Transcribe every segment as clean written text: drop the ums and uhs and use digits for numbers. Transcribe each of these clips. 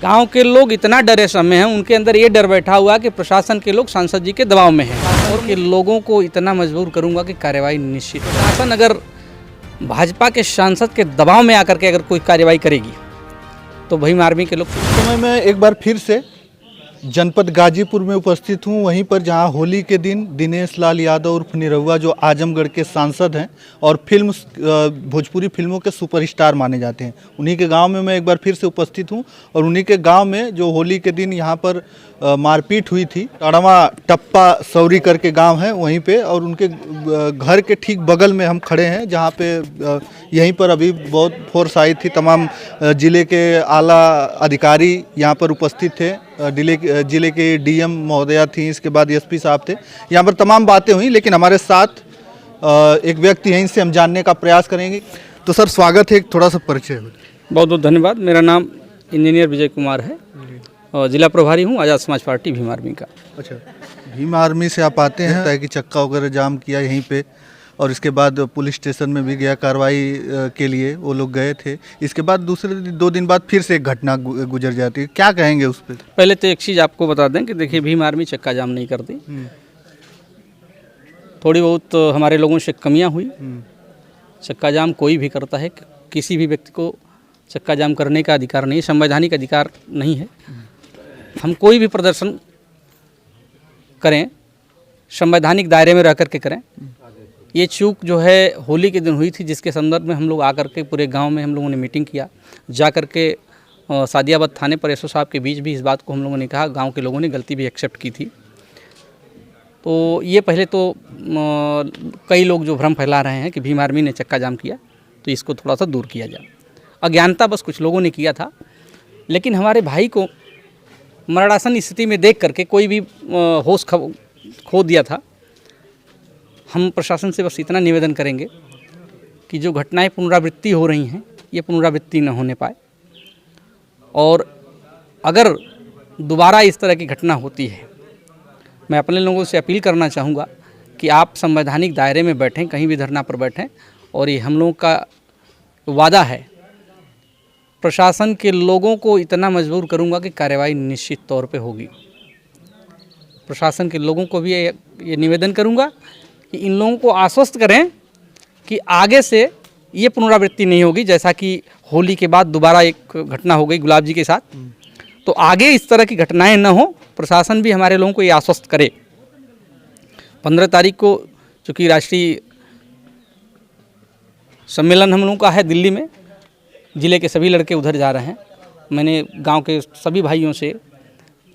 गांव के लोग इतना डरे समय हैं, उनके अंदर ये डर बैठा हुआ है कि प्रशासन के लोग सांसद जी के दबाव में हैं और कि लोगों को इतना मजबूर करूंगा कि कार्रवाई निश्चित। प्रशासन अगर भाजपा के सांसद के दबाव में आकर के अगर कोई कार्रवाई करेगी तो भीम आर्मी के लोग। समय मैं एक बार फिर से जनपद गाजीपुर में उपस्थित हूं, वहीं पर जहां होली के दिन दिनेश लाल यादव उर्फ निरहुआ जो आजमगढ़ के सांसद हैं और भोजपुरी फिल्मों के सुपरस्टार माने जाते हैं, उन्हीं के गांव में मैं एक बार फिर से उपस्थित हूं। और उन्हीं के गांव में जो होली के दिन यहां पर मारपीट हुई थी, टाड़वा टप्पा सौरी करके गांव है वहीं पे, और उनके घर के ठीक बगल में हम खड़े हैं जहां पे यहीं पर अभी बहुत फोर्स आई थी। तमाम जिले के आला अधिकारी यहां पर उपस्थित थे, जिले के डीएम महोदया थी, इसके बाद एसपी साहब थे। यहाँ पर तमाम बातें हुई, लेकिन हमारे साथ एक व्यक्ति हैं, इनसे हम जानने का प्रयास करेंगे। तो सर स्वागत है, एक थोड़ा सा परिचय हो। बहुत बहुत धन्यवाद। मेरा नाम इंजीनियर विजय कुमार है और जिला प्रभारी हूँ आज़ाद समाज पार्टी भीम आर्मी का। अच्छा, भीम आर्मी से आप आते हैं ताकि चक्का वगैरह जाम किया यहीं पे, और इसके बाद पुलिस स्टेशन में भी गया कार्रवाई के लिए, वो लोग गए थे। इसके बाद दूसरे 2 दिन बाद फिर से एक घटना गुजर जाती है, क्या कहेंगे उस पर? पहले तो एक चीज़ आपको बता दें कि देखिए, भीम आर्मी चक्का जाम नहीं करती। थोड़ी बहुत हमारे लोगों से कमियां हुई। चक्का जाम कोई भी करता है, किसी भी व्यक्ति को चक्का जाम करने का अधिकार नहीं, संवैधानिक अधिकार नहीं है। हम कोई भी प्रदर्शन करें संवैधानिक दायरे में रह कर के करें। ये चूक जो है होली के दिन हुई थी, जिसके संदर्भ में हम लोग आकर के पूरे गांव में हम लोगों ने मीटिंग किया। जा कर के सादियाबाद थाने पर एसओ साहब के बीच भी इस बात को हम लोगों ने कहा, गांव के लोगों ने गलती भी एक्सेप्ट की थी। तो ये पहले तो कई लोग जो भ्रम फैला रहे हैं कि भीम आर्मी ने चक्का जाम किया, तो इसको थोड़ा सा दूर किया जाए। अज्ञानता बस कुछ लोगों ने किया था, लेकिन हमारे भाई को मरणासन स्थिति में देख करके कोई भी होश खो दिया था। हम प्रशासन से बस इतना निवेदन करेंगे कि जो घटनाएं पुनरावृत्ति हो रही हैं, ये पुनरावृत्ति न होने पाए, और अगर दोबारा इस तरह की घटना होती है, मैं अपने लोगों से अपील करना चाहूँगा कि आप संवैधानिक दायरे में बैठें, कहीं भी धरना पर बैठें। और ये हम लोगों का वादा है, प्रशासन के लोगों को इतना मजबूर करूँगा कि कार्रवाई निश्चित तौर पे होगी। प्रशासन के लोगों को भी ये निवेदन करूँगा कि इन लोगों को आश्वस्त करें कि आगे से ये पुनरावृत्ति नहीं होगी। जैसा कि होली के बाद दोबारा एक घटना हो गई गुलाब जी के साथ, तो आगे इस तरह की घटनाएं न हो। प्रशासन भी हमारे लोगों को ये आश्वस्त करे। 15 तारीख को चूँकि राष्ट्रीय सम्मेलन हम लोगों का है दिल्ली में, ज़िले के सभी लड़के उधर जा रहे हैं। मैंने गांव के सभी भाइयों से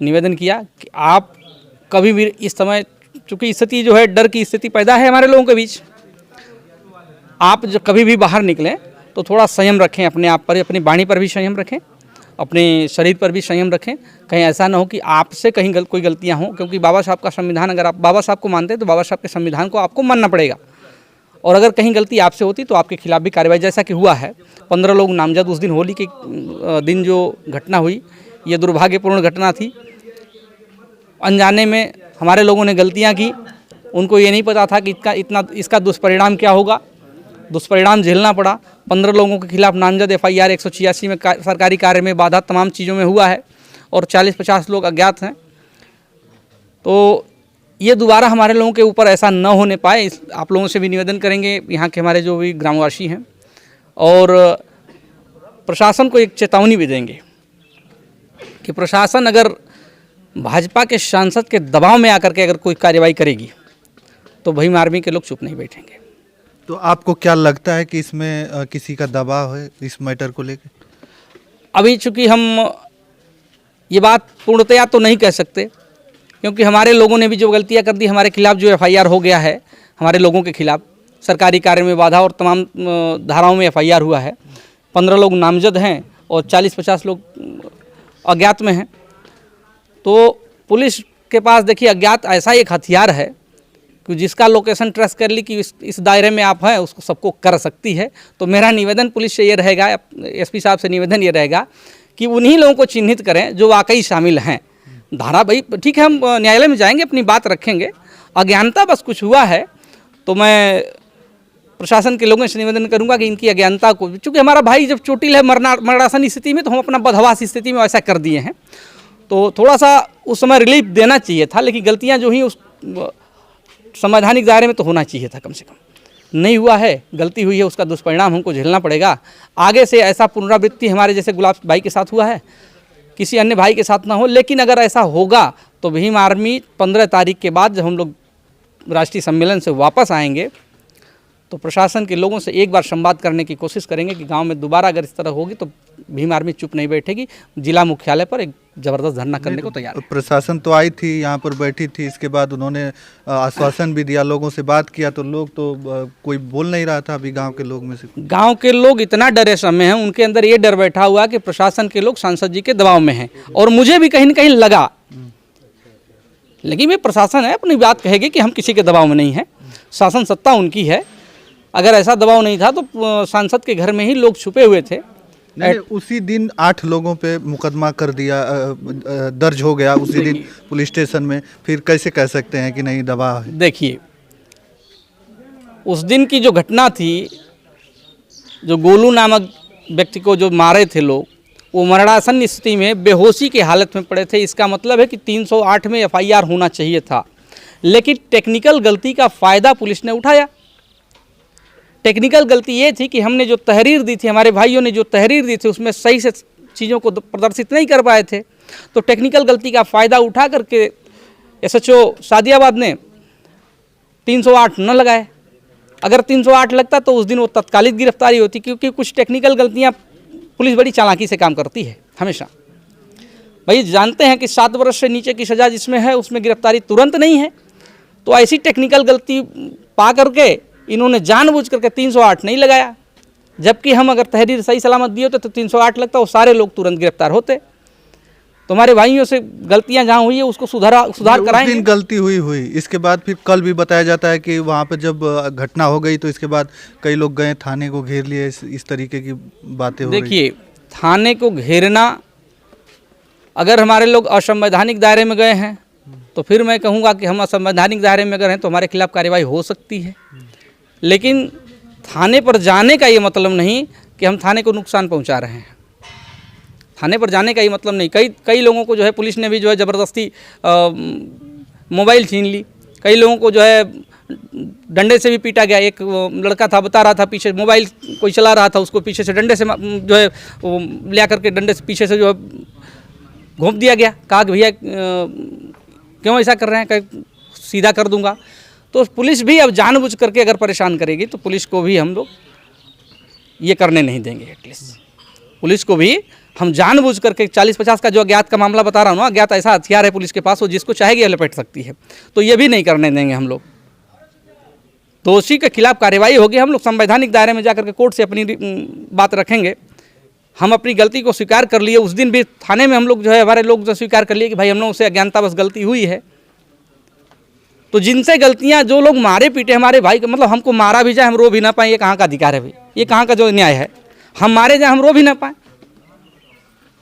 निवेदन किया कि आप कभी भी इस समय, चूँकि स्थिति जो है डर की स्थिति पैदा है हमारे लोगों के बीच, आप जो कभी भी बाहर निकलें तो थोड़ा संयम रखें अपने आप पर, अपनी वाणी पर भी संयम रखें, अपने शरीर पर भी संयम रखें। कहीं ऐसा ना हो कि आपसे कहीं कोई गलतियां हों, क्योंकि बाबा साहब का संविधान, अगर आप बाबा साहब को मानते हैं तो बाबा साहब के संविधान को आपको मानना पड़ेगा। और अगर कहीं गलती आपसे होती तो आपके खिलाफ भी कार्रवाई, जैसा कि हुआ है। 15 लोग नामजद उस दिन होली के दिन जो घटना हुई, ये दुर्भाग्यपूर्ण घटना थी। अनजाने में हमारे लोगों ने गलतियां की, उनको ये नहीं पता था कि इसका दुष्परिणाम क्या होगा। दुष्परिणाम झेलना पड़ा। 15 लोगों के खिलाफ नामजद FIR 186 में सरकारी कार्य में बाधा तमाम चीज़ों में हुआ है, और 40-50 लोग अज्ञात हैं। तो ये दोबारा हमारे लोगों के ऊपर ऐसा न होने पाए, आप लोगों से भी निवेदन करेंगे, यहाँ के हमारे जो भी ग्रामवासी हैं, और प्रशासन को एक चेतावनी भी देंगे कि प्रशासन अगर भाजपा के सांसद के दबाव में आकर के अगर कोई कार्रवाई करेगी तो भीम आर्मी के लोग चुप नहीं बैठेंगे। तो आपको क्या लगता है कि इसमें किसी का दबाव है इस मैटर को लेकर? अभी चूँकि हम ये बात पूर्णतया तो नहीं कह सकते, क्योंकि हमारे लोगों ने भी जो गलतियां कर दी, हमारे खिलाफ जो FIR हो गया है, हमारे लोगों के खिलाफ सरकारी कार्य में बाधा और तमाम धाराओं में FIR हुआ है। 15 लोग नामजद हैं और 40-50 लोग अज्ञात में हैं। तो पुलिस के पास देखिए अज्ञात ऐसा एक हथियार है कि जिसका लोकेशन ट्रेस कर ली कि इस दायरे में आप हैं, उसको सबको कर सकती है। तो मेरा निवेदन पुलिस से ये रहेगा, SP साहब से निवेदन ये रहेगा कि उन्हीं लोगों को चिन्हित करें जो वाकई शामिल हैं। धारा भाई ठीक है, हम न्यायालय में जाएंगे, अपनी बात रखेंगे। अज्ञानता बस कुछ हुआ है, तो मैं प्रशासन के लोगों से निवेदन करूंगा कि इनकी अज्ञानता को, चूँकि हमारा भाई जब चोटिल है मरणासन स्थिति में, तो हम अपना बदहवास स्थिति में ऐसा कर दिए हैं, तो थोड़ा सा उस समय रिलीफ देना चाहिए था, लेकिन गलतियां जो ही उस संवैधानिक दायरे में तो होना चाहिए था, कम से कम नहीं हुआ है, गलती हुई है, उसका दुष्परिणाम हमको झेलना पड़ेगा। आगे से ऐसा पुनरावृत्ति हमारे जैसे गुलाब भाई के साथ हुआ है, किसी अन्य भाई के साथ ना हो। लेकिन अगर ऐसा होगा तो भीम आर्मी 15 तारीख के बाद जब हम लोग राष्ट्रीय सम्मेलन से वापस आएंगे, तो प्रशासन के लोगों से एक बार संवाद करने की कोशिश करेंगे कि गांव में दोबारा अगर इस तरह होगी तो भीम आर्मी चुप नहीं बैठेगी, जिला मुख्यालय पर एक जबरदस्त धरना करने को तैयार है। प्रशासन तो आई थी, यहाँ पर बैठी थी, इसके बाद उन्होंने आश्वासन भी दिया, लोगों से बात किया, तो लोग तो कोई बोल नहीं रहा था अभी गांव के लोग में से। गांव के लोग इतना डरे समय हैं, उनके अंदर ये डर बैठा हुआ कि प्रशासन के लोग सांसद जी के दबाव में हैं, और मुझे भी कहीं न कहीं लगा, लेकिन ये प्रशासन है, अपनी बात कहेगी कि हम किसी के दबाव में नहीं है, शासन सत्ता उनकी है। अगर ऐसा दबाव नहीं था तो सांसद के घर में ही लोग छुपे हुए थे। नहीं, उसी दिन 8 लोगों पे मुकदमा कर दिया, दर्ज हो गया उसी दिन पुलिस स्टेशन में, फिर कैसे कह सकते हैं कि नहीं दबाव है? देखिए, उस दिन की जो घटना थी, जो गोलू नामक व्यक्ति को जो मारे थे लोग, वो मरणासन स्थिति में बेहोशी की हालत में पड़े थे। इसका मतलब है कि 308 में FIR होना चाहिए था, लेकिन टेक्निकल गलती का फ़ायदा पुलिस ने उठाया। टेक्निकल गलती ये थी कि हमने जो तहरीर दी थी, हमारे भाइयों ने जो तहरीर दी थी, उसमें सही से चीज़ों को प्रदर्शित नहीं कर पाए थे, तो टेक्निकल गलती का फ़ायदा उठा करके SHO सादियाबाद ने 308 न लगाए। अगर 308 लगता तो उस दिन वो तत्कालिक गिरफ्तारी होती, क्योंकि कुछ टेक्निकल गलतियाँ पुलिस बड़ी चालाकी से काम करती है हमेशा। भाई जानते हैं कि 7 वर्ष से नीचे की सज़ा जिसमें है उसमें गिरफ्तारी तुरंत नहीं है, तो ऐसी टेक्निकल गलती पा करके इन्होंने जानबूझ करके 308 नहीं लगाया, जबकि हम अगर तहरीर सही सलामत दिए होते तो 308 लगता, वो सारे लोग तुरंत गिरफ्तार होते। तो हमारे भाइयों से गलतियां जहां हुई है उसको सुधार कराएंगे। दिन गलती हुई, इसके बाद फिर कल भी बताया जाता है कि वहां पर जब घटना हो गई तो इसके बाद कई लोग गए, थाने को घेर लिए, इस तरीके की बातें हो रही। देखिए, थाने को घेरना, अगर हमारे लोग असंवैधानिक दायरे में गए हैं तो फिर मैं कहूँगा कि हम असंवैधानिक दायरे में अगर हैं तो हमारे खिलाफ कार्रवाई हो सकती है, लेकिन थाने पर जाने का ये मतलब नहीं कि हम थाने को नुकसान पहुंचा रहे हैं। थाने पर जाने का ये मतलब नहीं। कई लोगों को जो है पुलिस ने भी जो है ज़बरदस्ती मोबाइल छीन ली, कई लोगों को जो है डंडे से भी पीटा गया। एक लड़का था, बता रहा था, पीछे मोबाइल कोई चला रहा था, उसको पीछे से डंडे से जो है ले करके डंडे से पीछे से जो है घोंप दिया गया। कहा कि भैया क्यों ऐसा कर रहे हैं, कहीं सीधा कर दूंगा। तो पुलिस भी अब जानबूझ करके अगर परेशान करेगी तो पुलिस को भी हम लोग ये करने नहीं देंगे। एटलीस्ट पुलिस को भी हम जानबूझ करके 40-50 का जो अज्ञात का मामला बता रहा हूँ ना, अज्ञात ऐसा हथियार है पुलिस के पास, वो जिसको चाहेगी लपेट सकती है, तो ये भी नहीं करने देंगे हम लोग। दोषी के खिलाफ कार्रवाई होगी, हम लोग संवैधानिक दायरे में जाकर के कोर्ट से अपनी बात रखेंगे। हम अपनी गलती को स्वीकार कर लिए, उस दिन भी थाने में हम लोग जो है, हमारे लोग जो स्वीकार कर लिए कि भाई हम लोगों से अज्ञानतावश गलती हुई है। तो जिनसे गलतियां, जो लोग मारे पीटे हमारे भाई, मतलब हमको मारा भी जाए हम रो भी ना पाए, ये कहाँ का अधिकार है भाई, ये कहाँ का जो न्याय है? हम मारे जाए हम रो भी ना पाए,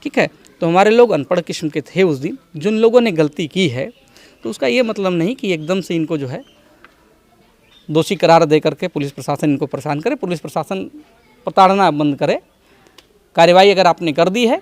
ठीक है। तो हमारे लोग अनपढ़ किस्म के थे उस दिन। जिन लोगों ने गलती की है तो उसका ये मतलब नहीं कि एकदम से इनको जो है दोषी करार दे करके पुलिस प्रशासन इनको परेशान करे। पुलिस प्रशासन प्रताड़ना बंद करे। कार्रवाई अगर आपने कर दी है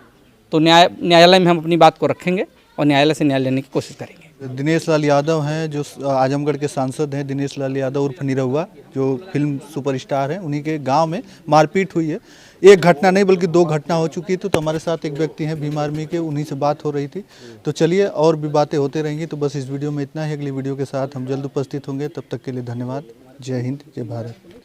तो न्यायालय में हम अपनी बात को रखेंगे और न्यायालय से न्याय लेने की कोशिश करेंगे। दिनेश लाल यादव हैं, जो आजमगढ़ के सांसद हैं, दिनेश लाल यादव उर्फ निरहुआ, जो फिल्म सुपरस्टार हैं, उन्हीं के गांव में मारपीट हुई है। एक घटना नहीं बल्कि 2 घटना हो चुकी थी। तो हमारे साथ एक व्यक्ति हैं भीम आर्मी के, उन्हीं से बात हो रही थी। तो चलिए, और भी बातें होते रहेंगी। तो बस इस वीडियो में इतना ही। अगली वीडियो के साथ हम जल्द उपस्थित होंगे। तब तक के लिए धन्यवाद। जय हिंद, जय भारत।